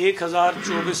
1024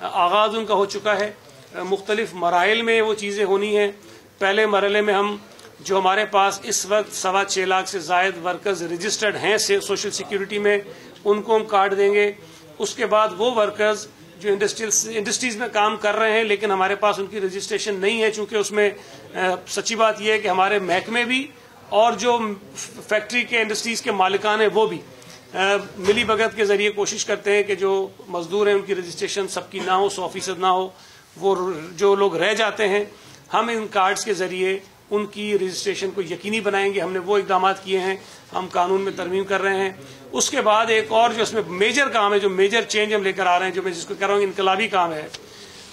آغاز ان کا ہو چکا ہے. مختلف مراحل میں وہ چیزیں ہونی ہیں. پہلے مرحلے میں ہم جو ہمارے پاس اس وقت 6.25 لاکھ سے زائد ورکرز رجسٹرڈ ہیں سوشل سیکیورٹی میں, ان کو ہم کارڈ دیں گے. اس کے بعد وہ ورکرز جو انڈسٹریز میں کام کر رہے ہیں لیکن ہمارے پاس ان کی رجسٹریشن نہیں ہے, چونکہ اس میں سچی بات یہ ہے کہ ہمارے محکمے بھی اور جو فیکٹری کے انڈسٹریز کے مالکان ہیں وہ بھی ملی بھگت کے ذریعے کوشش کرتے ہیں کہ جو مزدور ہیں ان کی رجسٹریشن سب کی نہ ہو, 100% نہ ہو. وہ جو لوگ رہ جاتے ہیں ہم ان کارڈز کے ذریعے ان کی رجسٹریشن کو یقینی بنائیں گے. ہم نے وہ اقدامات کیے ہیں, ہم قانون میں ترمیم کر رہے ہیں. اس کے بعد ایک اور جو اس میں میجر کام ہے, جو میجر چینج ہم لے کر آ رہے ہیں, جو میں جس کو کہہ رہا ہوں انقلابی کام ہے,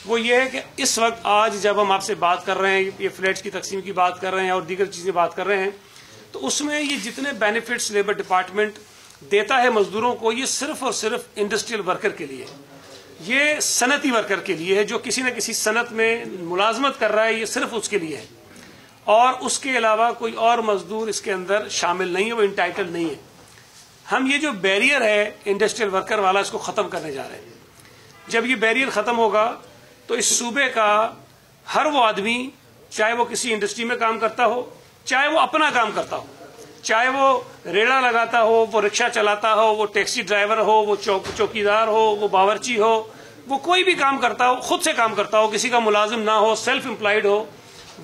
وہ یہ ہے کہ اس وقت آج جب ہم آپ سے بات کر رہے ہیں, یہ فلیٹس کی تقسیم کی بات کر رہے ہیں اور دیگر چیزیں بات کر رہے ہیں, تو اس میں یہ جتنے بینیفٹس لیبر ڈپارٹمنٹ دیتا ہے مزدوروں کو, یہ صرف اور صرف انڈسٹریل ورکر کے لیے, یہ صنعتی ورکر کے لیے ہے جو کسی نہ کسی صنعت میں ملازمت کر رہا ہے, یہ صرف اس کے لیے ہے. اور اس کے علاوہ کوئی اور مزدور اس کے اندر شامل نہیں ہے, وہ انٹائٹل نہیں ہے. ہم یہ جو بیریئر ہے انڈسٹریل ورکر والا, اس کو ختم کرنے جا رہے ہیں. جب یہ بیریئر ختم ہوگا تو اس صوبے کا ہر وہ آدمی, چاہے وہ کسی انڈسٹری میں کام کرتا ہو, چاہے وہ اپنا کام کرتا ہو, چاہے وہ ریڑا لگاتا ہو, وہ رکشہ چلاتا ہو, وہ ٹیکسی ڈرائیور ہو, وہ چوکیدار ہو, وہ باورچی ہو, وہ کوئی بھی کام کرتا ہو, خود سے کام کرتا ہو, کسی کا ملازم نہ ہو, سیلف امپلائڈ ہو,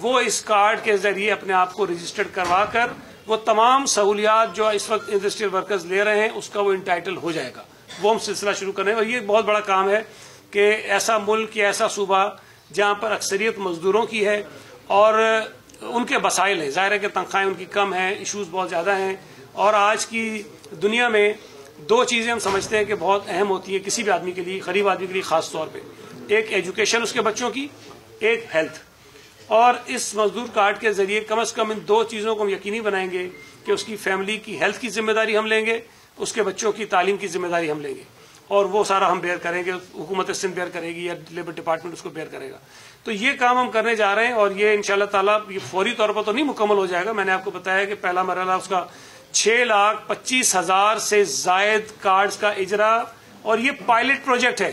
وہ اس کارڈ کے ذریعے اپنے آپ کو رجسٹرڈ کروا کر وہ تمام سہولیات جو اس وقت انڈسٹریل ورکرز لے رہے ہیں اس کا وہ انٹائٹل ہو جائے گا. وہ ہم سلسلہ شروع کریں. اور یہ بہت بڑا کام ہے کہ ایسا ملک یا ایسا صوبہ جہاں پر اکثریت مزدوروں کی ہے اور ان کے وسائل ہیں, ظاہر ہے کہ تنخواہیں ان کی کم ہیں, ایشوز بہت زیادہ ہیں. اور آج کی دنیا میں دو چیزیں ہم سمجھتے ہیں کہ بہت اہم ہوتی ہیں کسی بھی آدمی کے لیے, غریب آدمی کے لیے خاص طور پہ. ایک ایجوکیشن اس کے بچوں کی, ایک ہیلتھ. اور اس مزدور کارڈ کے ذریعے کم از کم ان دو چیزوں کو ہم یقینی بنائیں گے کہ اس کی فیملی کی ہیلتھ کی ذمہ داری ہم لیں گے, اس کے بچوں کی تعلیم کی ذمہ داری ہم لیں گے, اور وہ سارا ہم بیئر کریں گے, حکومت سندھ بیئر کرے گی یا لیبر ڈپارٹمنٹ اس کو بیئر کرے گا. تو یہ کام ہم کرنے جا رہے ہیں اور یہ انشاءاللہ تعالیٰ یہ فوری طور پر تو نہیں مکمل ہو جائے گا. میں نے آپ کو بتایا کہ پہلا مرحلہ اس کا 6,25,000 سے زائد کارڈز کا اجرا, اور یہ پائلٹ پروجیکٹ ہے.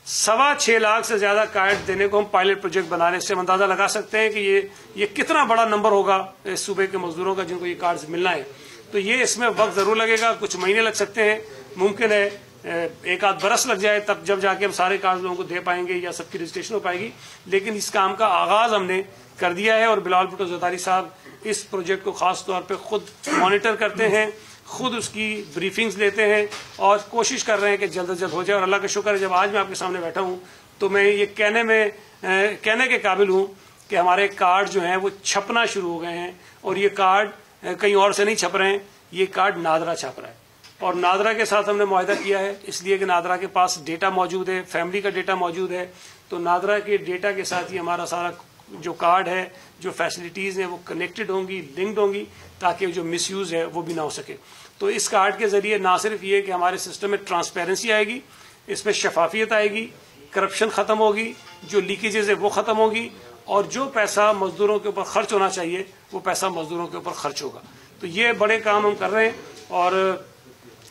6.25 لاکھ سے زیادہ کارڈ دینے کو ہم پائلٹ پروجیکٹ بنانے سے اندازہ لگا سکتے ہیں کہ یہ کتنا بڑا نمبر ہوگا اس صوبے کے مزدوروں کا جن کو یہ کارڈز ملنا ہے. تو یہ اس میں وقت ضرور لگے گا, کچھ مہینے لگ سکتے ہیں, ممکن ہے 1-8 برس لگ جائے, تب جب جا کے ہم سارے کارڈ لوگوں کو دے پائیں گے یا سب کی رجسٹریشن ہو پائے گی. لیکن اس کام کا آغاز ہم نے کر دیا ہے اور بلال بھٹو زرداری صاحب اس پروجیکٹ کو خاص طور پہ خود مانیٹر کرتے ہیں, خود اس کی بریفنگز لیتے ہیں اور کوشش کر رہے ہیں کہ جلد از جلد ہو جائے. اور اللہ کا شکر ہے جب آج میں آپ کے سامنے بیٹھا ہوں تو میں یہ کہنے کے قابل ہوں کہ ہمارے کارڈ جو ہیں وہ چھپنا شروع ہو گئے ہیں. اور یہ کارڈ کہیں اور سے نہیں چھپ رہے ہیں, یہ کارڈ نادرا چھپ رہا ہے. اور نادرا کے ساتھ ہم نے معاہدہ کیا ہے اس لیے کہ نادرا کے پاس ڈیٹا موجود ہے, فیملی کا ڈیٹا موجود ہے. تو نادرا کے ڈیٹا کے ساتھ ہی ہمارا سارا جو کارڈ ہے, جو فیسلٹیز ہیں وہ کنیکٹڈ ہوں گی, لنکڈ ہوں گی, تاکہ جو مس یوز ہے وہ بھی نہ ہو سکے. تو اس کارڈ کے ذریعے نہ صرف یہ کہ ہمارے سسٹم میں ٹرانسپیرنسی آئے گی, اس میں شفافیت آئے گی, کرپشن ختم ہوگی, جو لیکیجز ہے وہ ختم ہوگی, اور جو پیسہ مزدوروں کے اوپر خرچ ہونا چاہیے وہ پیسہ مزدوروں کے اوپر خرچ ہوگا. تو یہ بڑے کام ہم کر رہے ہیں اور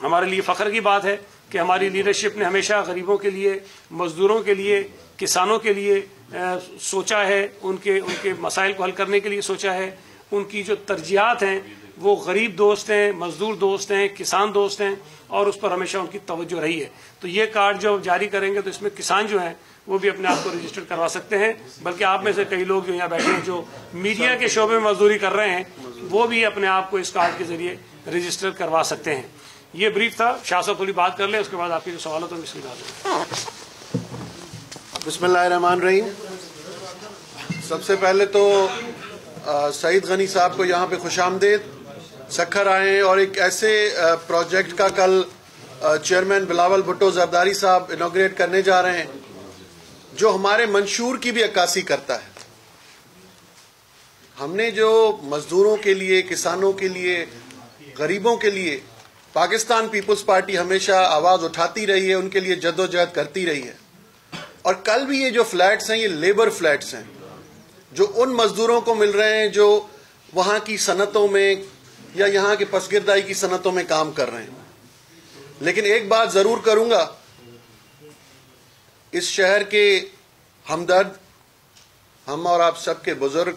ہمارے لیے فخر کی بات ہے کہ ہماری لیڈرشپ نے ہمیشہ غریبوں کے لیے, مزدوروں کے لیے, کسانوں کے لیے سوچا ہے, ان کے مسائل کو حل کرنے کے لیے سوچا ہے. ان کی جو ترجیحات ہیں وہ غریب دوست ہیں, مزدور دوست ہیں, کسان دوست ہیں, اور اس پر ہمیشہ ان کی توجہ رہی ہے. تو یہ کارڈ جو جاری کریں گے تو اس میں کسان جو ہیں وہ بھی اپنے آپ کو رجسٹر کروا سکتے ہیں, بلکہ آپ میں سے کئی لوگ جو یہاں بیٹھے ہیں جو میڈیا کے شعبے میں مزدوری کر رہے ہیں وہ بھی اپنے آپ کو اس کارڈ کے ذریعے رجسٹر کروا سکتے ہیں. یہ بریف تھا. شاہ صاحب تھوڑی بات کر لیں, اس کے بعد آپ کے جو سوالات ہیں سمجھا دیں. بسم اللہ الرحمن الرحیم. سب سے پہلے تو سعید غنی صاحب کو یہاں پہ خوش آمدید. سکھر آئے ہیں اور ایک ایسے پروجیکٹ کا کل چیئرمین بلاول بھٹو زرداری صاحب انوگریٹ کرنے جا رہے ہیں جو ہمارے منشور کی بھی عکاسی کرتا ہے. ہم نے جو مزدوروں کے لیے, کسانوں کے لیے, غریبوں کے لیے پاکستان پیپلز پارٹی ہمیشہ آواز اٹھاتی رہی ہے, ان کے لیے جدوجہد کرتی رہی ہے. اور کل بھی یہ جو فلیٹس ہیں یہ لیبر فلیٹس ہیں جو ان مزدوروں کو مل رہے ہیں جو وہاں کی صنعتوں میں یا یہاں کے پسگردائی کی صنعتوں میں کام کر رہے ہیں. لیکن ایک بات ضرور کروں گا اس شہر کے ہمدرد، ہم اور آپ سب کے بزرگ،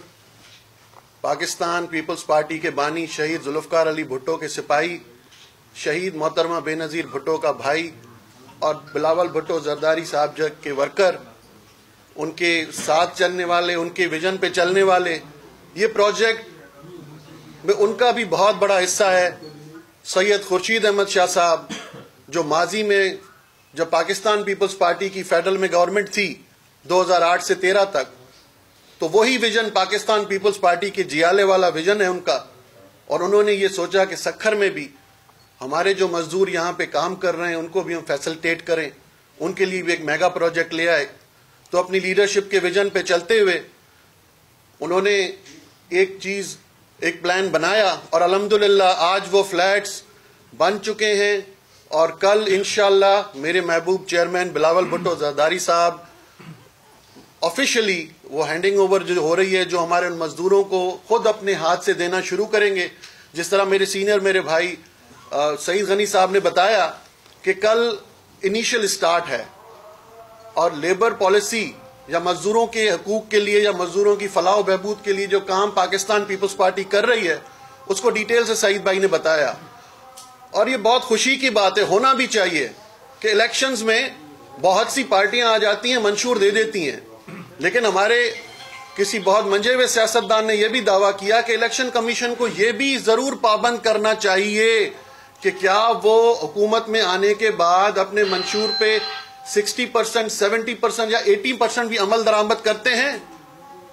پاکستان پیپلز پارٹی کے بانی شہید ذوالفقار علی بھٹو کے سپاہی، شہید محترمہ بے نظیر بھٹو کا بھائی، اور بلاول بھٹو زرداری صاحب جگ کے ورکر، ان کے ساتھ چلنے والے، ان کے ویژن پہ چلنے والے، یہ پروجیکٹ میں ان کا بھی بہت بڑا حصہ ہے۔ سید خورشید احمد شاہ صاحب، جو ماضی میں جب پاکستان پیپلز پارٹی کی فیڈرل میں گورنمنٹ تھی 2008 سے 13 تک، تو وہی ویژن پاکستان پیپلز پارٹی کے جیالے والا ویژن ہے ان کا، اور انہوں نے یہ سوچا کہ سکھر میں بھی ہمارے جو مزدور یہاں پہ کام کر رہے ہیں ان کو بھی ہم فیسلٹیٹ کریں، ان کے لیے بھی ایک میگا پروجیکٹ لے آئے۔ تو اپنی لیڈرشپ کے ویژن پہ چلتے ہوئے انہوں نے ایک پلان بنایا، اور الحمدللہ آج وہ فلیٹس بن چکے ہیں، اور کل انشاءاللہ میرے محبوب چیئرمین بلاول بھٹو زرداری صاحب آفیشلی وہ ہینڈنگ اوور جو ہو رہی ہے، جو ہمارے ان مزدوروں کو خود اپنے ہاتھ سے دینا شروع کریں گے۔ جس طرح میرے سینئر میرے بھائی سعید غنی صاحب نے بتایا کہ کل انیشل سٹارٹ ہے، اور لیبر پالیسی یا مزدوروں کے حقوق کے لیے یا مزدوروں کی فلاح و بہبود کے لیے جو کام پاکستان پیپلز پارٹی کر رہی ہے اس کو ڈیٹیل سے سعید بھائی نے بتایا، اور یہ بہت خوشی کی بات ہے، ہونا بھی چاہیے کہ الیکشنز میں بہت سی پارٹیاں آ جاتی ہیں، منشور دے دیتی ہیں، لیکن ہمارے کسی بہت منجے ہوئے سیاستدان نے یہ بھی دعویٰ کیا کہ الیکشن کمیشن کو یہ بھی ضرور پابند کرنا چاہیے کہ کیا وہ حکومت میں آنے کے بعد اپنے منشور پہ 60%، 70% یا 80% بھی عمل درآمد کرتے ہیں۔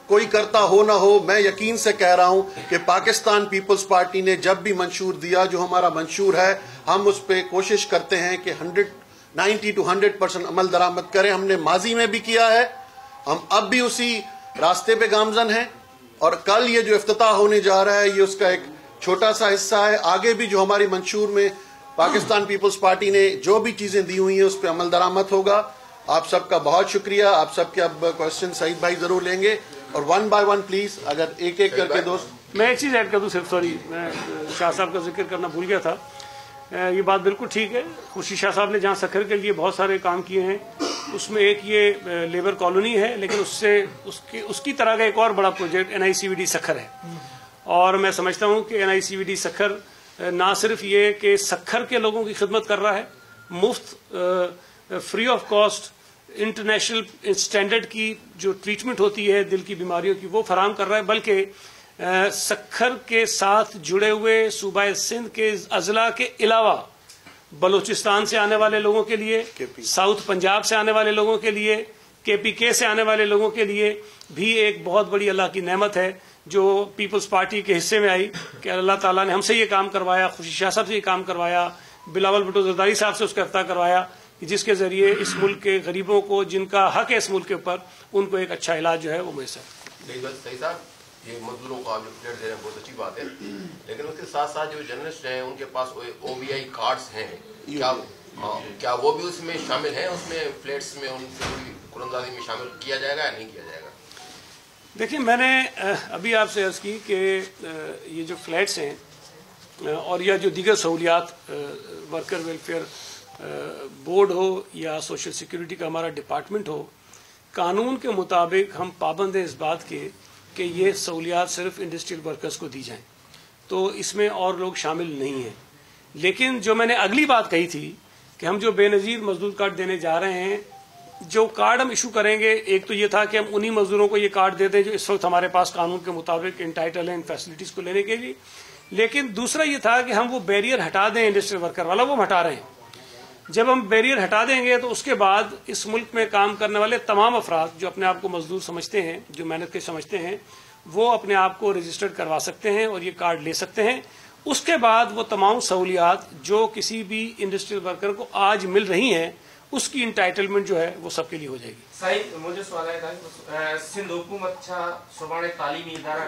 کوئی کرتا ہو نہ ہو، میں یقین سے کہہ رہا ہوں کہ پاکستان پیپلز پارٹی نے جب بھی منشور دیا، جو ہمارا منشور ہے، ہم اس پہ کوشش کرتے ہیں کہ 90 to 100% عمل درآمد کریں۔ ہم نے ماضی میں بھی کیا ہے، ہم اب بھی اسی راستے پہ گامزن ہیں، اور کل یہ جو افتتاح ہونے جا رہا ہے یہ اس کا ایک چھوٹا سا حصہ ہے۔ آگے بھی جو ہماری منشور میں پاکستان پیپلز پارٹی نے جو بھی چیزیں دی ہوئی ہیں اس پہ عمل درآمد ہوگا۔ آپ سب کا بہت شکریہ۔ آپ سب کے اب کوشچن سعید بھائی ضرور لیں گے، اور ون بائی ون پلیز اگر ایک ایک کر کے دوست۔ میں ایک چیز ایڈ کر دوں، صرف سوری، میں شاہ صاحب کا ذکر کرنا بھول گیا تھا۔ یہ بات بالکل ٹھیک ہے، خورشید شاہ صاحب نے جہاں سکھر کے لیے بہت سارے کام کیے ہیں، اس میں ایک یہ لیبر کالونی ہے، لیکن اس کی طرح کا ایک اور بڑا پروجیکٹ NICVD سکھر ہے، اور میں سمجھتا ہوں کہ NICVD سکھر نہ صرف یہ کہ سکھر کے لوگوں کی خدمت کر رہا ہے، مفت free of cost international standard کی جو ٹریٹمنٹ ہوتی ہے دل کی بیماریوں کی وہ فراہم کر رہا ہے، بلکہ سکھر کے ساتھ جڑے ہوئے صوبہ سندھ کے اضلاع کے علاوہ بلوچستان سے آنے والے لوگوں کے لیے، ساؤتھ پنجاب سے آنے والے لوگوں کے لیے، KPK سے آنے والے لوگوں کے لیے بھی ایک بہت بڑی اللہ کی نعمت ہے جو پیپلز پارٹی کے حصے میں آئی، کہ اللہ تعالیٰ نے ہم سے یہ کام کروایا، خورشید شاہ صاحب سے یہ کام کروایا، بلاول بھٹو زرداری صاحب سے اس کا افتتاح کروایا، جس کے ذریعے اس ملک کے غریبوں کو، جن کا حق ہے اس ملک کے اوپر، ان کو ایک اچھا علاج جو ہے وہ میسر۔ صحیح صاحب، یہ مزدوروں کو آپ جو فلیٹ دے رہے ہیں بہت اچھی بات ہے، لیکن اس کے ساتھ ساتھ جو جرنلسٹ ہیں ان کے پاس OBI کارڈز ہیں، کیا وہ بھی اس میں شامل ہیں؟ اس میں فلیٹس میں ان سے قراندازی میں شامل کیا جائے گا یا نہیں کیا جائے گا؟ دیکھیں، میں نے ابھی آپ سے عرض کی کہ یہ جو فلیٹس ہیں اور یا جو دیگر سہولیات، ورکر ویلفیئر بورڈ ہو یا سوشل سیکیورٹی کا ہمارا ڈپارٹمنٹ ہو، قانون کے مطابق ہم پابند ہیں اس بات کے کہ یہ سہولیات صرف انڈسٹریل ورکرز کو دی جائیں، تو اس میں اور لوگ شامل نہیں ہیں۔ لیکن جو میں نے اگلی بات کہی تھی کہ ہم جو بے نظیر مزدور کارڈ دینے جا رہے ہیں، جو کارڈ ہم ایشو کریں گے، ایک تو یہ تھا کہ ہم انہی مزدوروں کو یہ کارڈ دے دیں جو اس وقت ہمارے پاس قانون کے مطابق انٹائٹل ہیں ان فیسلٹیز کو لینے کے لیے، لیکن دوسرا یہ تھا کہ ہم وہ بیریئر ہٹا دیں انڈسٹریل ورکر والا، وہ ہم ہٹا رہے ہیں۔ جب ہم بیریئر ہٹا دیں گے تو اس کے بعد اس ملک میں کام کرنے والے تمام افراد جو اپنے آپ کو مزدور سمجھتے ہیں، جو محنت کے سمجھتے ہیں، وہ اپنے آپ کو رجسٹرڈ کروا سکتے ہیں اور یہ کارڈ لے سکتے ہیں۔ اس کے بعد وہ تمام سہولیات جو کسی بھی انڈسٹریل ورکر کو آج مل رہی ہیں، اس کی انٹائٹلمنٹ جو ہے وہ سب کے لیے ہو جائے گی۔ صحیح، مجھے سوال ہے سندھ حکومت چھا سبانے تعلیمی ادارہ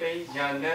پئی یا نہ؟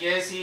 KIC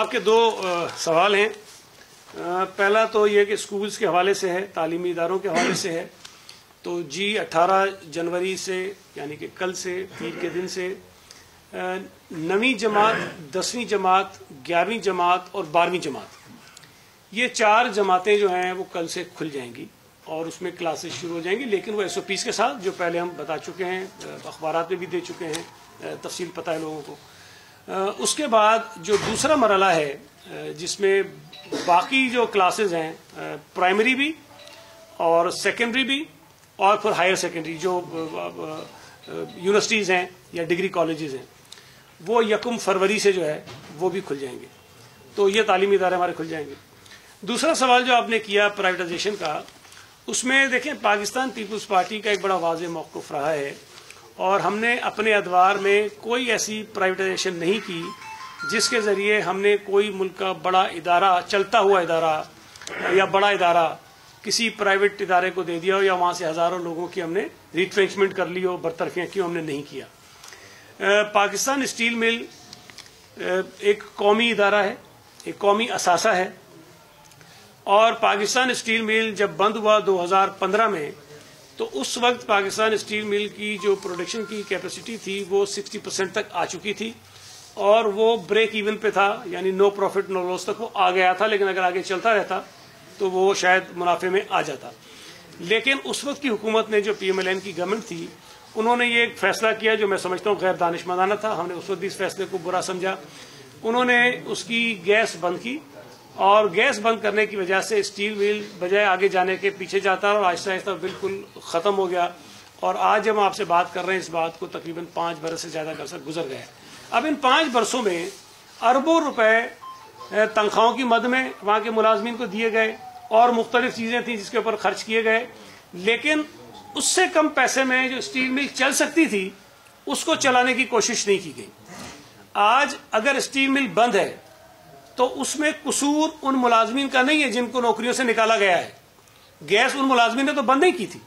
آپ کے دو سوال ہیں۔ پہلا تو یہ کہ سکولز کے حوالے سے ہے، تعلیمی اداروں کے حوالے سے ہے. تو 18 جنوری سے یعنی کہ کل سے، پیر کے دن سے 9ویں جماعت، 10ویں جماعت، 11ویں جماعت اور 12ویں جماعت، یہ 4 جماعتیں جو ہیں وہ کل سے کھل جائیں گی اور اس میں کلاسز شروع ہو جائیں گی، لیکن وہ SOPs کے ساتھ جو پہلے ہم بتا چکے ہیں، اخبارات میں بھی دے چکے ہیں، تفصیل پتہ ہے لوگوں کو. اس کے بعد جو دوسرا مرحلہ ہے جس میں باقی جو کلاسز ہیں، پرائمری بھی اور سیکنڈری بھی اور پھر ہائر سیکنڈری جو یونیورسٹیز ہیں یا ڈگری کالجز ہیں، وہ 1 فروری سے جو ہے وہ بھی کھل جائیں گے. تو یہ تعلیمی ادارے ہمارے کھل جائیں گے. دوسرا سوال جو آپ نے کیا پرائیویٹائزیشن کا، اس میں دیکھیں پاکستان پیپلز پارٹی کا ایک بڑا واضح موقف رہا ہے اور ہم نے اپنے ادوار میں کوئی ایسی پرائیویٹائزیشن نہیں کی جس کے ذریعے ہم نے کوئی ملک کا بڑا ادارہ، چلتا ہوا ادارہ یا بڑا ادارہ کسی پرائیویٹ ادارے کو دے دیا ہو یا وہاں سے ہزاروں لوگوں کی ہم نے ریٹرینچمنٹ کر لی ہو، برطرفیاں کی ہم نے نہیں کیا. پاکستان اسٹیل مل ایک قومی ادارہ ہے، ایک قومی اثاثہ ہے، اور پاکستان اسٹیل مل جب بند ہوا 2015 میں تو اس وقت پاکستان اسٹیل مل کی جو پروڈکشن کی کیپیسٹی تھی وہ 60% تک آ چکی تھی اور وہ بریک ایون پہ تھا، یعنی نو پروفٹ نو لاس تک وہ آ گیا تھا، لیکن اگر آگے چلتا رہتا تو وہ شاید منافع میں آ جاتا. لیکن اس وقت کی حکومت نے، جو PMLN کی گورنمنٹ تھی، انہوں نے یہ ایک فیصلہ کیا جو میں سمجھتا ہوں غیر دانشمندانہ تھا. ہم نے اس وقت بھی اس فیصلے کو برا سمجھا. انہوں نے اس کی گیس بند کی اور گیس بند کرنے کی وجہ سے اسٹیل مل بجائے آگے جانے کے پیچھے جاتا اور آہستہ آہستہ بالکل ختم ہو گیا. اور آج جب ہم آپ سے بات کر رہے ہیں اس بات کو تقریباً 5 برس سے زیادہ عرصہ گزر گیا. اب ان 5 برسوں میں اربوں روپے تنخواہوں کی مد میں وہاں کے ملازمین کو دیے گئے اور مختلف چیزیں تھیں جس کے اوپر خرچ کیے گئے، لیکن اس سے کم پیسے میں جو اسٹیل مل چل سکتی تھی اس کو چلانے کی کوشش نہیں کی گئی. آج اگر اسٹیل مل بند ہے تو اس میں قصور ان ملازمین کا نہیں ہے جن کو نوکریوں سے نکالا گیا ہے. گیس ان ملازمین نے تو بند نہیں کی تھی،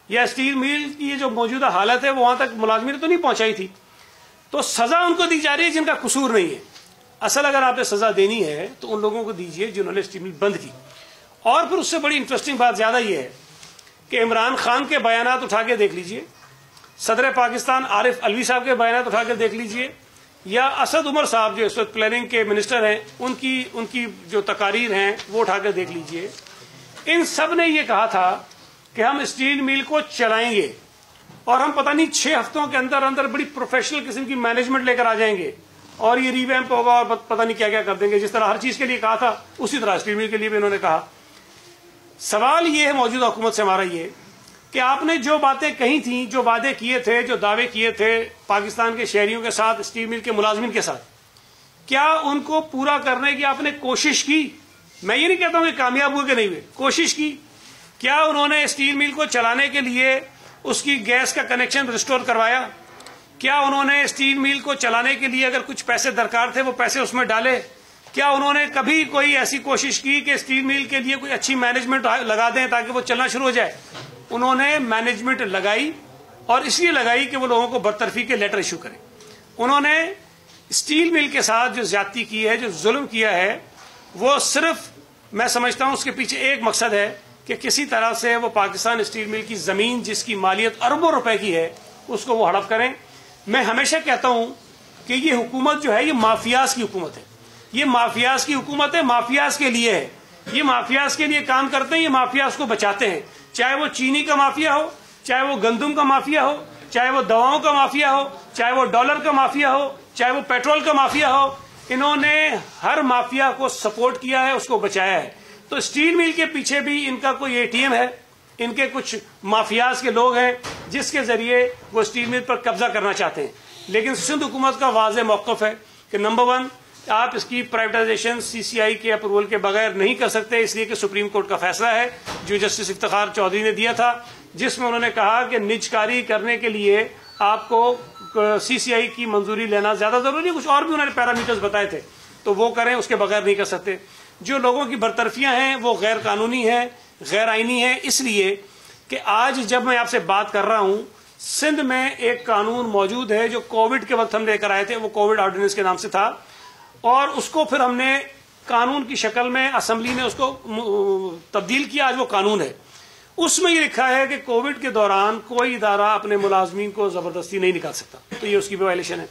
یا اسٹیل مل کی یہ جو موجودہ حالت ہے وہ وہاں تک ملازمین نے تو نہیں پہنچائی تھی. تو سزا ان کو دی جا رہی ہے جن کا قصور نہیں ہے. اصل اگر آپ نے سزا دینی ہے تو ان لوگوں کو دیجیے جنہوں نے اسٹیل مل بند کی. اور پھر اس سے بڑی انٹرسٹنگ بات زیادہ یہ ہے کہ عمران خان کے بیانات اٹھا کے دیکھ لیجئے، صدر پاکستان عارف علوی صاحب کے بیانات اٹھا کے دیکھ لیجئے، یا اسد عمر صاحب جو اس وقت پلاننگ کے منسٹر ہیں ان کی جو تقاریر ہیں وہ اٹھا کے دیکھ لیجئے. ان سب نے یہ کہا تھا کہ ہم اسٹیل مل کو چلائیں گے اور ہم پتہ نہیں 6 ہفتوں کے اندر اندر بڑی پروفیشنل قسم کی مینجمنٹ لے کر آ جائیں گے اور یہ ریویمپ ہوگا اور پتہ نہیں کیا کیا کر دیں گے. جس طرح ہر چیز کے لیے کہا تھا اسی طرح اسٹیل مل کے لیے بھی انہوں نے کہا. سوال یہ ہے موجودہ حکومت سے ہمارا یہ کہ آپ نے جو باتیں کہی تھیں، جو وعدے کیے تھے، جو دعوے کیے تھے پاکستان کے شہریوں کے ساتھ، اسٹیل مل کے ملازمین کے ساتھ، کیا ان کو پورا کرنے کی آپ نے کوشش کی؟ میں یہ نہیں کہتا ہوں کہ کامیاب ہوئے کہ نہیں ہوئے، کوشش کی. کیا انہوں نے اسٹیل مل کو چلانے کے لیے اس کی گیس کا کنیکشن ریسٹور کروایا؟ کیا انہوں نے اسٹیل مل کو چلانے کے لیے اگر کچھ پیسے درکار تھے وہ پیسے اس میں ڈالے؟ کیا انہوں نے کبھی کوئی ایسی کوشش کی کہ اسٹیل مل کے لیے کوئی اچھی مینجمنٹ لگا دیں تاکہ وہ چلنا شروع ہو جائے؟ انہوں نے مینجمنٹ لگائی اور اس لیے لگائی کہ وہ لوگوں کو برطرفی کے لیٹر ایشو کریں. انہوں نے اسٹیل مل کے ساتھ جو زیادتی کی ہے، جو ظلم کیا ہے، وہ صرف میں سمجھتا ہوں اس کے پیچھے ایک مقصد ہے کہ کسی طرح سے وہ پاکستان اسٹیل مل کی زمین جس کی مالیت اربوں روپے کی ہے اس کو وہ ہڑپ کریں. میں ہمیشہ کہتا ہوں کہ یہ حکومت جو ہے یہ مافیاز کی حکومت ہے. یہ مافیاز کی حکومت ہے، مافیاز کے لیے ہے. یہ مافیاز کے لیے کام کرتے ہیں، یہ مافیاز کو بچاتے ہیں. چاہے وہ چینی کا مافیا ہو، چاہے وہ گندم کا مافیا ہو، چاہے وہ دواؤں کا مافیا ہو، چاہے وہ ڈالر کا مافیا ہو، چاہے وہ پیٹرول کا مافیا ہو. انہوں نے ہر مافیا کو سپورٹ کیا ہے، اس کو بچایا ہے. تو اسٹیل مل کے پیچھے بھی ان کا کوئی ATM ہے، ان کے کچھ مافیاز کے لوگ ہیں جس کے ذریعے وہ اسٹیل مل پر قبضہ کرنا چاہتے ہیں. لیکن سندھ حکومت کا واضح موقف ہے کہ نمبر 1 آپ اس کی پرائیویٹائزیشن CCI کے اپروول کے بغیر نہیں کر سکتے، اس لیے کہ سپریم کورٹ کا فیصلہ ہے جو جسٹس افتخار چودھری نے دیا تھا، جس میں انہوں نے کہا کہ نجکاری کرنے کے لیے آپ کو CCI کی منظوری لینا زیادہ ضروری ہے. کچھ اور بھی انہوں نے پیرامیٹرز بتائے تھے تو وہ کریں، اس کے بغیر نہیں کر سکتے. جو لوگوں کی برطرفیاں ہیں وہ غیر قانونی ہیں، غیر آئینی ہیں، اس لیے کہ آج جب میں آپ سے بات کر رہا ہوں سندھ میں ایک قانون موجود ہے جو کووڈ کے وقت ہم لے کر آئے تھے، وہ کووڈ آرڈیننس کے نام سے تھا، اور اس کو پھر ہم نے قانون کی شکل میں اسمبلی نے اس کو تبدیل کیا، آج وہ قانون ہے. اس میں یہ لکھا ہے کہ کووڈ کے دوران کوئی ادارہ اپنے ملازمین کو زبردستی نہیں نکال سکتا. تو یہ اس کی وائلیشن ہے.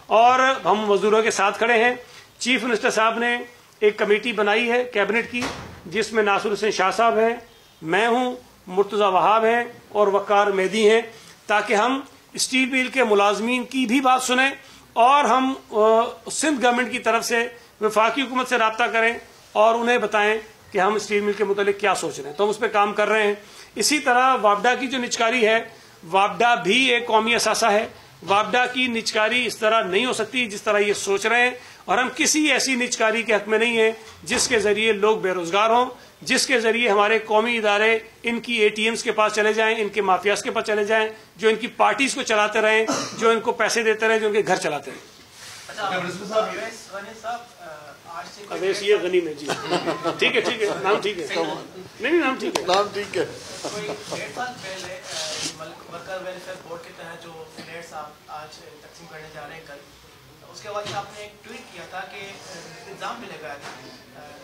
اور ہم مزدوروں کے ساتھ کھڑے ہیں. چیف منسٹر صاحب نے ایک کمیٹی بنائی ہے کیبنٹ کی، جس میں ناصر حسین شاہ صاحب ہیں، میں ہوں، مرتضی وہاب ہیں اور وقار مہدی ہیں، تاکہ ہم اسٹیل مل کے ملازمین کی بھی بات سنیں اور ہم سندھ گورنمنٹ کی طرف سے وفاقی حکومت سے رابطہ کریں اور انہیں بتائیں کہ ہم اسٹیل مل کے متعلق کیا سوچ رہے ہیں. تو ہم اس پہ کام کر رہے ہیں. اسی طرح واپڈا کی جو نچکاری ہے، واپڈا بھی ایک قومی اثاثہ ہے. واپڈا کی نچکاری اس طرح نہیں ہو سکتی جس طرح یہ سوچ رہے ہیں، اور ہم کسی ایسی نچکاری کے حق میں نہیں ہیں جس کے ذریعے لوگ بے روزگار ہوں، جس کے ذریعے ہمارے قومی ادارے ان کی اے ٹی ایمز کے پاس چلے جائیں، ان کے مافیاز کے پاس چلے جائیں، جو ان کی پارٹیز کو چلاتے رہیں، جو ان کو پیسے دیتے رہیں، جو ان کے گھر چلاتے رہیں. اویس یہ غنی میں جی ٹھیک ہے نام ٹھیک ہے، نہیں نام ٹھیک ہے، نام ٹھیک ہے. کوئی 1.5 سال پہلے ورکر ویلفیئر بورڈ کے تحت جو فلیٹس آپ آج تقسیم کرنے جا رہے ہیں کل، اس کے بعد آپ نے ایک ٹویٹ کیا تھا کہ الزام بھی لگایا تھا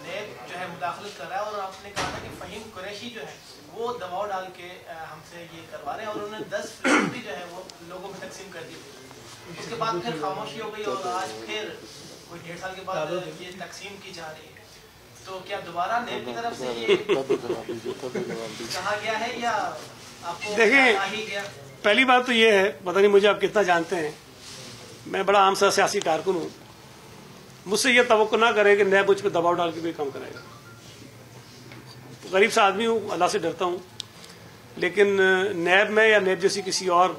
نیب جو ہے مداخلت کر رہا ہے، اور آپ نے کہا تھا کہ فہیم قریشی جو ہے وہ دباؤ ڈال کے ہم سے یہ کروا رہے ہیں، اور انہوں نے 10 فلیٹ بھی جو ہے وہ لوگوں میں تقسیم کر دی. اس کے بعد پھر خاموشی ہو گئی اور آج پھر کوئی 1.5 سال کے بعد یہ تقسیم کی جا رہی ہے. تو کیا دوبارہ نیب کی طرف سے یہ کہا گیا ہے یا آپ کو دیکھیں، پہلی بات تو یہ ہے، پتہ نہیں مجھے آپ کتنا جانتے ہیں، میں بڑا عام سا سیاسی کارکن ہوں. مجھ سے یہ توقع نہ کرے کہ نیب مجھ پہ دباؤ ڈال کے کوئی کام کرے گا. غریب سا آدمی ہوں، اللہ سے ڈرتا ہوں، لیکن نیب میں یا نیب جیسی کسی اور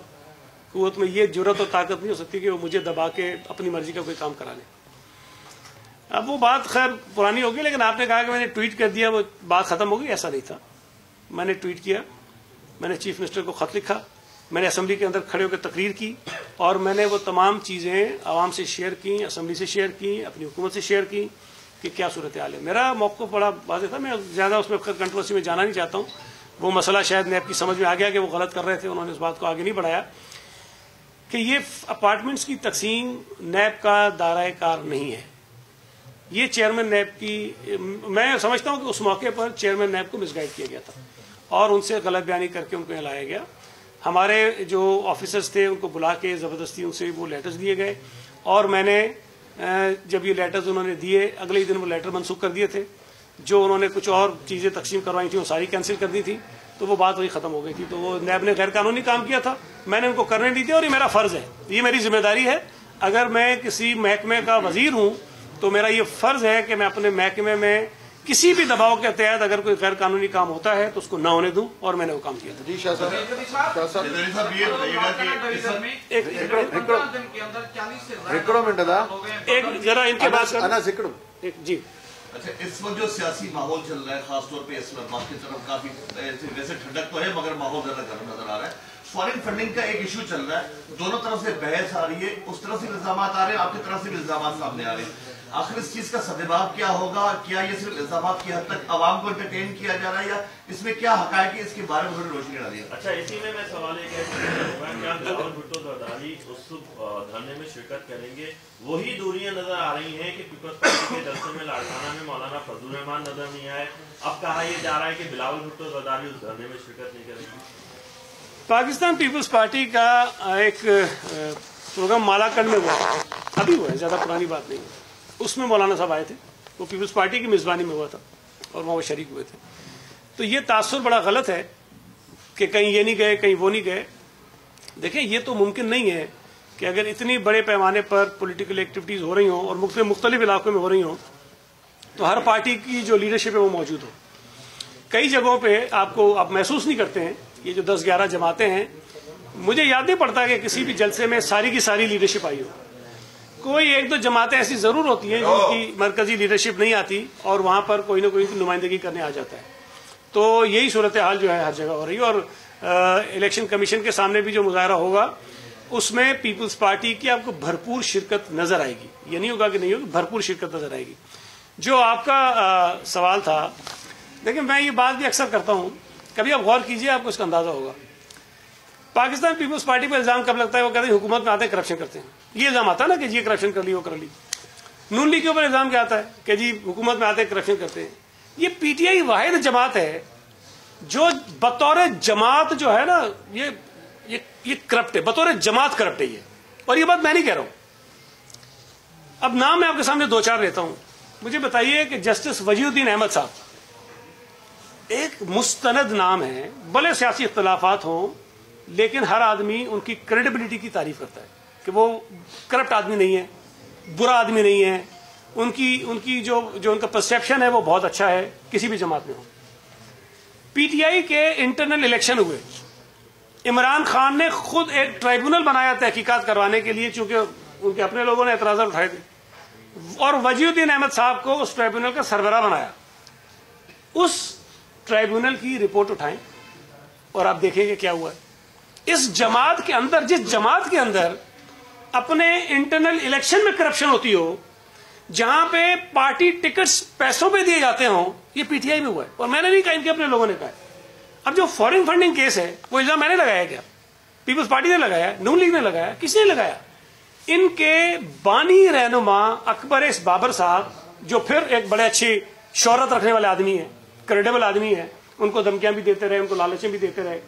قوت میں یہ جرت اور طاقت نہیں ہو سکتی کہ وہ مجھے دبا کے اپنی مرضی کا کوئی کام کرا لے. اب وہ بات خیر پرانی ہوگی، لیکن آپ نے کہا کہ میں نے ٹویٹ کر دیا وہ بات ختم ہو گئی. ایسا نہیں تھا. میں نے ٹویٹ کیا، میں نے چیف منسٹر کو خط لکھا، میں نے اسمبلی کے اندر کھڑے ہو کے تقریر کی، اور میں نے وہ تمام چیزیں عوام سے شیئر کی، اسمبلی سے شیئر کی، اپنی حکومت سے شیئر کی کہ کیا صورتحال ہے. میرا موقف بڑا واضح تھا. میں زیادہ اس میں کنٹروورسی میں جانا نہیں چاہتا ہوں. وہ مسئلہ شاید نیب کی سمجھ میں آ گیا کہ وہ غلط کر رہے تھے، انہوں نے اس بات کو آگے نہیں بڑھایا کہ یہ اپارٹمنٹس کی تقسیم نیب کا دائرہ کار نہیں ہے. یہ چیئرمین نیب کی، میں سمجھتا ہوں کہ اس موقع پر چیئرمین نیب کو مس گائیڈ کیا گیا تھا اور ان سے غلط بیانی کر کے ان کو یہاں لایا گیا. ہمارے جو آفیسرز تھے ان کو بلا کے زبردستی ان سے وہ لیٹرز دیے گئے، اور میں نے جب یہ لیٹرز انہوں نے دیے، اگلے ہی دن وہ لیٹر منسوخ کر دیے تھے. جو انہوں نے کچھ اور چیزیں تقسیم کروائی تھیں وہ ساری کینسل کر دی تھی. تو وہ بات وہی ختم ہو گئی تھی. تو وہ نیب نے غیر قانونی کام کیا تھا، میں نے ان کو کرنے نہیں دیا، اور یہ میرا فرض ہے، یہ میری ذمہ داری ہے. اگر میں کسی محکمے کا وزیر ہوں تو میرا یہ فرض ہے کہ میں اپنے محکمے میں کسی بھی دباؤ کے تحت اگر کوئی غیر قانونی کام ہوتا ہے تو اس کو نہ ہونے دوں، اور میں نے وہ کام کیا تھا. جی شاہ صاحب، ایک ذرا ان کے بعد جی. اچھا، اس وقت جو سیاسی ماحول چل رہا ہے، خاص طور پہ اس وقت باقی طرف کافی ویسے ٹھنڈک تو ہے مگر ماحول زیادہ گرم نظر آ رہا ہے. فارن فنڈنگ کا ایک ایشو چل رہا ہے، دونوں طرف سے بحث آ رہی ہے، اس طرف سے الزامات آ رہے ہیں، آپ کی طرف سے بھی الزامات سامنے آ رہے ہیں. آخر اس چیز کا سدباب کیا ہوگا؟ کیا یہ صرف الزامات کی حد تک عوام کو انٹرٹین کیا جا رہا ہے، یا اس میں کیا حقائق ہے، اس کے بارے میں تھوڑی روشنی ڈالیے. اچھا، اسی میں سوال یہ کیا بلاول بھٹو زرداری اس دھرنے میں شرکت کریں گے؟ وہی دوریاں نظر آ رہی ہیں کہ پیپلز پارٹی کے جلسے میں لاڑکانہ میں مولانا فضل الرحمان نظر نہیں آئے. اب کہا یہ جا رہا ہے کہ بلاول بھٹو زرداری اس دھرنے میں شرکت نہیں کریں گے. پاکستان پیپلز پارٹی کا ایک پروگرام مالاکنڈ میں ہوا، ابھی ہوا ہے، زیادہ پرانی بات نہیں ہے. اس میں مولانا صاحب آئے تھے، وہ پیپلز پارٹی کی میزبانی میں ہوا تھا اور وہاں وہ شریک ہوئے تھے. تو یہ تاثر بڑا غلط ہے کہ کہیں یہ نہیں گئے، کہیں وہ نہیں گئے. دیکھیں، یہ تو ممکن نہیں ہے کہ اگر اتنی بڑے پیمانے پر پولیٹیکل ایکٹیویٹیز ہو رہی ہوں اور مختلف علاقوں میں ہو رہی ہوں تو ہر پارٹی کی جو لیڈرشپ ہے وہ موجود ہو. کئی جگہوں پہ آپ محسوس نہیں کرتے ہیں. یہ جو 10-11 جماعتیں ہیں، مجھے یاد نہیں پڑتا کہ کسی بھی جلسے میں ساری کی ساری لیڈرشپ آئی ہو. کوئی 1-2 جماعتیں ایسی ضرور ہوتی ہیں جن کی مرکزی لیڈرشپ نہیں آتی اور وہاں پر کوئی نہ کوئی نمائندگی کرنے آ جاتا ہے. تو یہی صورتحال جو ہے ہر جگہ ہو رہی ہے. اور الیکشن کمیشن کے سامنے بھی جو مظاہرہ ہوگا اس میں پیپلز پارٹی کی آپ کو بھرپور شرکت نظر آئے گی. یہ نہیں ہوگا کہ نہیں ہوگی، بھرپور شرکت نظر آئے گی. جو آپ کا سوال تھا، لیکن میں یہ بات بھی اکثر کرتا ہوں، کبھی آپ غور کیجئے، آپ کو اس کا اندازہ ہوگا. پاکستان پیپلز پارٹی پر الزام کب لگتا ہے؟ وہ کہتے ہیں حکومت میں آتے ہیں کرپشن کرتے ہیں. یہ الزام آتا ہے نا کہ یہ کرپشن کر لی، وہ کر لی. نون لیگ کے اوپر الزام کیا آتا ہے کہ جی حکومت میں آتے ہیں کرپشن کرتے ہیں. یہ پی ٹی آئی واحد جماعت ہے جو بطور جماعت جو ہے نا یہ کرپٹ ہے, بطور جماعت کرپٹ ہے یہ. اور یہ بات میں نہیں کہہ رہا ہوں. اب نام میں آپ کے سامنے دو چار لیتا ہوں. مجھے بتائیے کہ جسٹس وجی الدین احمد صاحب ایک مستند نام ہے, بھلے سیاسی اختلافات ہوں لیکن ہر آدمی ان کی کریڈیبلٹی کی تعریف کرتا ہے کہ وہ کرپٹ آدمی نہیں ہے, برا آدمی نہیں ہے, ان کی جو ان کا پرسیپشن ہے وہ بہت اچھا ہے کسی بھی جماعت میں ہو. پی ٹی آئی کے انٹرنل الیکشن ہوئے, عمران خان نے خود ایک ٹرائیبونل بنایا تحقیقات کروانے کے لیے چونکہ ان کے اپنے لوگوں نے اعتراضات اٹھائے تھے, اور وجی الدین احمد صاحب کو اس ٹرائیبونل کا سربراہ بنایا. اس ٹرائیبونل کی رپورٹ اٹھائیں اور آپ دیکھیں گے کیا ہوا ہے. اس جماعت کے اندر, جس جماعت کے اندر اپنے انٹرنل الیکشن میں کرپشن ہوتی ہو, جہاں پہ پارٹی ٹکٹس پیسوں پہ دیے جاتے ہوں, یہ پی ٹی آئی میں ہوا ہے. اور میں نے نہیں کہا, ان کے اپنے لوگوں نے کہا ہے. اب جو فورن فنڈنگ کیس ہے وہ الزام میں نے لگایا, کیا پیپلز پارٹی نے لگایا, نون لیگ نے لگایا, کس نے لگایا؟ ان کے بانی رہنما اکبر اس بابر صاحب, جو پھر ایک بڑے اچھی شہرت رکھنے والے آدمی ہیں, کریڈیبل آدمی ہیں, ان کو دھمکیاں بھی دیتے رہے, ان کو لالچیں بھی دیتے رہے.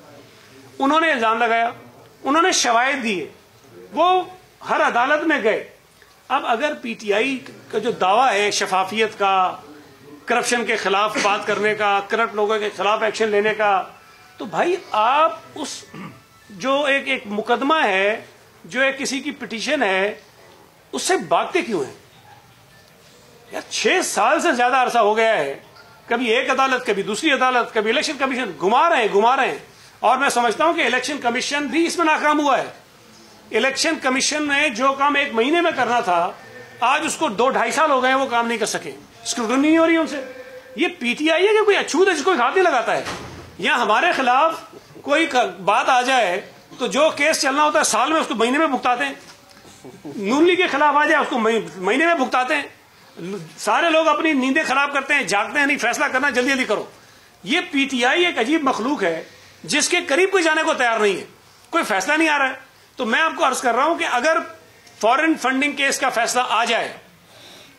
انہوں نے الزام لگایا, انہوں نے شواہد دیے, وہ ہر عدالت میں گئے. اب اگر پی ٹی آئی کا جو دعویٰ ہے شفافیت کا, کرپشن کے خلاف بات کرنے کا, کرپٹ لوگوں کے خلاف ایکشن لینے کا, تو بھائی آپ اس جو ایک مقدمہ ہے, جو ایک کسی کی پٹیشن ہے, اس سے بھاگتے کیوں ہیں یار؟ 6 سال سے زیادہ عرصہ ہو گیا ہے, کبھی ایک عدالت, کبھی دوسری عدالت, کبھی الیکشن کمیشن, گھما رہے ہیں. اور میں سمجھتا ہوں کہ الیکشن کمیشن بھی اس میں ناکام ہوا ہے. الیکشن کمیشن نے جو کام 1 مہینے میں کرنا تھا, آج اس کو 2-2.5 سال ہو گئے ہیں, وہ کام نہیں کر سکے. اسکروٹنی نہیں ہو رہی ان سے. یہ پی ٹی آئی ہے کہ کوئی اچھوت ہے جس کو ہاتھ نہیں لگاتا ہے. یا ہمارے خلاف کوئی بات آ جائے تو جو کیس چلنا ہوتا ہے سال میں اس کو مہینے میں بھگتاتے ہیں. نون لیگ کے خلاف آ جائے اس کو مہینے میں بھگتاتے ہیں. سارے لوگ اپنی نیندیں خراب کرتے ہیں, جاگتے ہیں نہیں, فیصلہ کرنا جلدی جلدی کرو. یہ پی ٹی آئی ایک عجیب مخلوق ہے جس کے قریب کوئی جانے کو تیار نہیں ہے, کوئی فیصلہ نہیں آ رہا ہے. تو میں آپ کو عرض کر رہا ہوں کہ اگر فورن فنڈنگ کیس کا فیصلہ آ جائے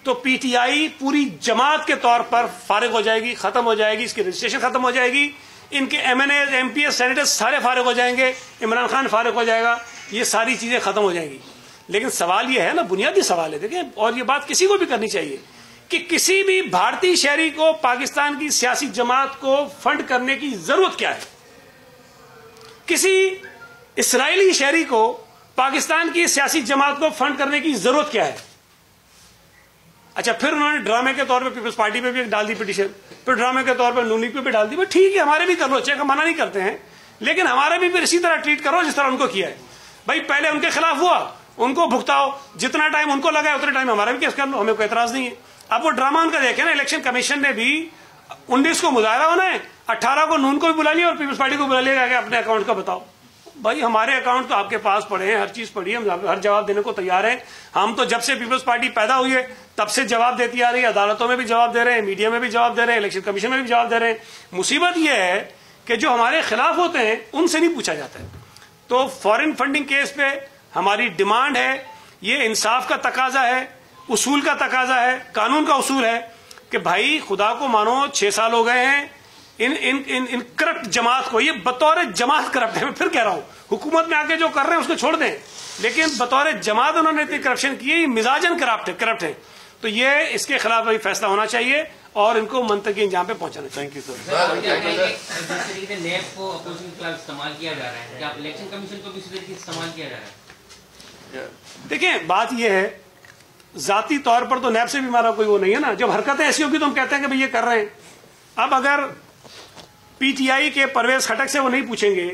تو پی ٹی آئی پوری جماعت کے طور پر فارغ ہو جائے گی, ختم ہو جائے گی, اس کی رجسٹریشن ختم ہو جائے گی, ان کے MNAs, MPAs, senators سارے فارغ ہو جائیں گے, عمران خان فارغ ہو جائے گا, یہ ساری چیزیں ختم ہو جائیں گی. لیکن سوال یہ ہے نا, بنیادی سوال ہے, دیکھیں, اور یہ بات کسی کو بھی کرنی چاہیے کہ کسی بھی بھارتی شہری کو پاکستان کی سیاسی جماعت کو فنڈ کرنے کی ضرورت کیا ہے؟ کسی اسرائیلی شہری کو پاکستان کی سیاسی جماعت کو فنڈ کرنے کی ضرورت کیا ہے؟ اچھا, پھر انہوں نے ڈرامے کے طور پہ پیپلز پارٹی پہ بھی ڈال دی پٹیشن, پھر ڈرامے کے طور پہ نون لیگ پہ بھی ڈال دی. ٹھیک ہے, ہمارے بھی کر لو, چیک منع نہیں کرتے ہیں, لیکن ہمارے بھی پھر اسی طرح ٹریٹ کرو جس طرح ان کو کیا ہے. بھائی پہلے ان کے خلاف ہوا, ان کو بھگتاؤ, جتنا ٹائم ان کو لگا اتنے ٹائم ہمارا بھی کیس کر لو, ہمیں کوئی اعتراض نہیں ہے. اب وہ ڈرامہ ان کا دیکھیں نا, الیکشن کمیشن نے بھی 19 کو مظاہرہ ہونا ہے, 18 کو نون کو بھی بلا لیا اور پیپلز پارٹی کو بلا لیا کہ اپنے اکاؤنٹ کا بتاؤ. بھائی ہمارے اکاؤنٹ تو آپ کے پاس پڑے ہیں, ہر چیز پڑی ہے, ہم ہر جواب دینے کو تیار ہیں. ہم تو جب سے پیپلز پارٹی پیدا ہوئی ہے تب سے جواب دیتی آ رہی ہے, عدالتوں میں بھی جواب دے رہے ہیں, میڈیا میں بھی جواب دے رہے ہیں, الیکشن کمیشن میں بھی جواب دے رہے ہیں. مصیبت یہ ہے کہ جو ہمارے خلاف ہوتے ہیں ان سے نہیں پوچھا جاتا ہے. تو فورن فنڈنگ کیس پہ ہماری ڈیمانڈ ہے, یہ انصاف کا تقاضا ہے, اصول کا تقاضا ہے, قانون کا اصول ہے کہ بھائی خدا کو مانو 6 سال ہو گئے ہیں ان کرپٹ جماعت کو, یہ بطور جماعت کرپٹ ہے. میں پھر کہہ رہا ہوں, حکومت میں آ کے جو کر رہے ہیں اس کو چھوڑ دیں, لیکن بطور جماعت انہوں نے اتنی کرپشن کی ہے, یہ مزاجن کرپٹ ہے. تو یہ اس کے خلاف فیصلہ ہونا چاہیے اور ان کو منطقی انجام پہ پہنچانا چاہیے. Thank you sir. نیب کو اپوزیشن کے خلاف استعمال کیا جا رہا ہے, کیا الیکشن کمیشن کو بھی اسی طریقے سے استعمال کیا جا رہا ہے؟ دیکھیں, بات یہ ہے, ذاتی طور پر تو نیب سے بھی ہمارا کوئی وہ نہیں ہے نا. جب حرکتیں ایسی ہوگی تو ہم کہتے ہیں کہ بھئی یہ کر رہے ہیں. اب اگر پی ٹی آئی کے پرویز خٹک سے وہ نہیں پوچھیں گے,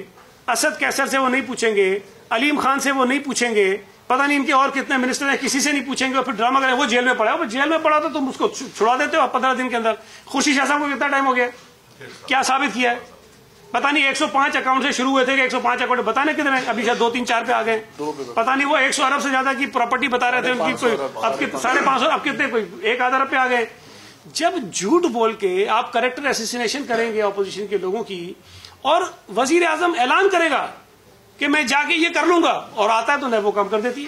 اسد کیسر سے وہ نہیں پوچھیں گے, علیم خان سے وہ نہیں پوچھیں گے, پتہ نہیں ان کے اور کتنے منسٹر ہیں, کسی سے نہیں پوچھیں گے, اور پھر ڈرامہ کریں وہ جیل میں پڑا ہے. وہ جیل میں پڑا تو تم اس کو چھڑا دیتے ہو 15 دن کے اندر. خورشید شاہ صاحب کو کتنا ٹائم ہو گیا, کیا ثابت کیا ہے؟ پتہ نہیں 105 اکاؤنٹ سے شروع ہوئے تھے کہ 105 اکاؤنٹ بتانے کتنے, ابھی شاید 2-3-4 پہ آ گئے. پتہ نہیں وہ 100 ارب سے زیادہ کی پراپرٹی بتا رہے تھے ان کی, کوئی اب 550, اب کتنے, کوئی 1 آدھ ارب پہ آ گئے. جب جھوٹ بول کے آپ کریکٹر اسیسینیشن کریں گے اپوزیشن کے لوگوں کی, اور وزیر اعظم اعلان کرے گا کہ میں جا کے یہ کر لوں گا, اور آتا ہے تو نیب وہ کام کر دیتی ہے.